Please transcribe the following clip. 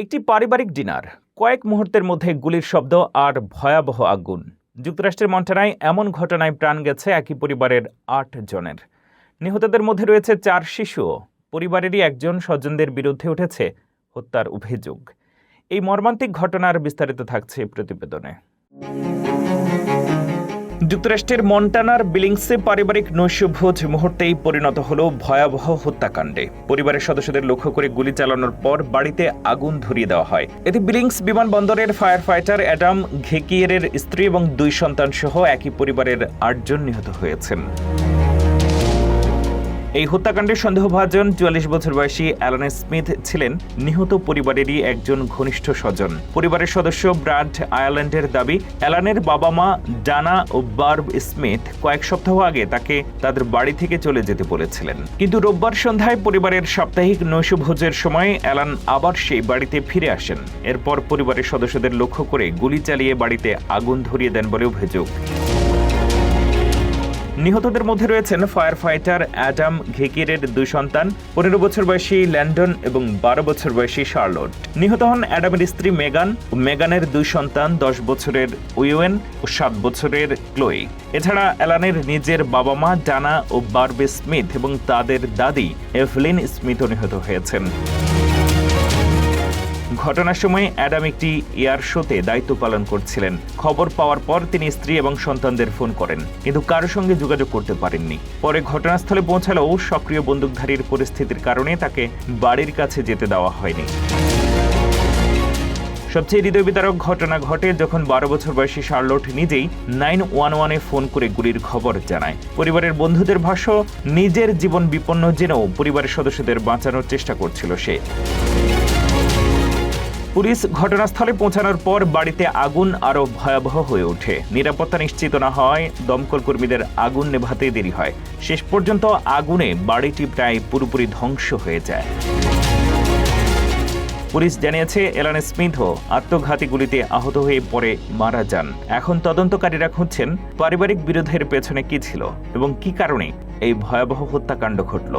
একটি পারিবারিক ডিনার, কয়েক মুহূর্তের মধ্যে গুলির শব্দ আর ভয়াবহ আগুন। যুক্তরাষ্ট্রের মন্টানায় এমন ঘটনায় প্রাণ গেছে একই পরিবারের ৮ জনের। নিহতদের মধ্যে রয়েছে ৪ শিশুও। পরিবারেরই একজন স্বজনদের বিরুদ্ধে উঠেছে হত্যার অভিযোগ। এই মর্মান্তিক ঘটনার বিস্তারিত থাকছে প্রতিবেদনে। যুক্তরাষ্ট্রের মন্টানার বিলিংসে পারিবারিক নৈশভোজ মুহূর্তেই পরিণত হল ভয়াবহ হত্যাকাণ্ডে। পরিবারের সদস্যদের লক্ষ্য করে গুলি চালানোর পর বাড়িতে আগুন ধরিয়ে দেওয়া হয়। এতে বিলিংস বিমানবন্দরের ফায়ার ফাইটার অ্যাডাম ঘেকিয়েরের স্ত্রী এবং 2 সন্তান সহ একই পরিবারের 8 জন নিহত হয়েছেন। এই হত্যাকাণ্ডের সন্দেহভাজন 44 বছর বয়সী অ্যালান স্মিথ ছিলেন নিহত পরিবারেরই একজন ঘনিষ্ঠ স্বজন। পরিবারের সদস্য ব্রাড আয়ারল্যান্ডের দাবি, অ্যালানের বাবা মা ডানা ও বার্ব স্মিথ কয়েক সপ্তাহ আগে তাকে তাদের বাড়ি থেকে চলে যেতে বলেছিলেন। কিন্তু রোববার সন্ধ্যায় পরিবারের সাপ্তাহিক নৈশভোজের সময় অ্যালান আবার সেই বাড়িতে ফিরে আসেন। এরপর পরিবারের সদস্যদের লক্ষ্য করে গুলি চালিয়ে বাড়িতে আগুন ধরিয়ে দেন বলে অভিযোগ। নিহতদের মধ্যে রয়েছেন ফায়ার ফাইটার অ্যাডাম ঘেকিয়েরের 2 সন্তান, 15 বছর বয়সী ল্যান্ডন এবং 12 বছর বয়সী শার্লট। নিহত হন অ্যাডামের স্ত্রী মেগান ও মেগানের 2 সন্তান, 10 বছরের ওয়েন ও 7 বছরের ক্লোই। এছাড়া অ্যালানের নিজের বাবা মা ডানা ও বার্বে স্মিথ এবং তাদের দাদি এভলিন স্মিথও নিহত হয়েছেন। ঘটনার সময় অ্যাডাম একটি এয়ার শোতে দায়িত্ব পালন করছিলেন। খবর পাওয়ার পর তিনি স্ত্রী এবং সন্তানদের ফোন করেন, কিন্তু কারো সঙ্গে যোগাযোগ করতে পারেননি। পরে ঘটনাস্থলে পৌঁছালেও সক্রিয় বন্দুকধারীর পরিস্থিতির কারণে তাকে বাড়ির কাছে যেতে দেওয়া হয়নি। সবচেয়ে হৃদয়বিদারক ঘটনা ঘটে যখন 12 বছর বয়সী শার্লট নিজেই 911-এ ফোন করে গুলির খবর জানায়। পরিবারের বন্ধুদের ভাষ্য, নিজের জীবন বিপন্ন জেনেও পরিবারের সদস্যদের বাঁচানোর চেষ্টা করছিল সে। পুলিশ ঘটনাস্থলে পৌঁছানোর পর বাড়িতে আগুন আরও ভয়াবহ হয়ে ওঠে। নিরাপত্তা নিশ্চিত না হয় দমকল কর্মীদের আগুন নেভাতে দেরি হয়। শেষ পর্যন্ত আগুনে বাড়িটি প্রায় পুরোপুরি ধ্বংস হয়ে যায়। পুলিশ জানিয়েছে অ্যালান স্মিথও আত্মঘাতী গুলিতে আহত হয়ে পরে মারা যান। এখন তদন্তকারীরা খুঁজছেন পারিবারিক বিরোধের পেছনে কি ছিল এবং কি কারণে এই ভয়াবহ হত্যাকাণ্ড ঘটল।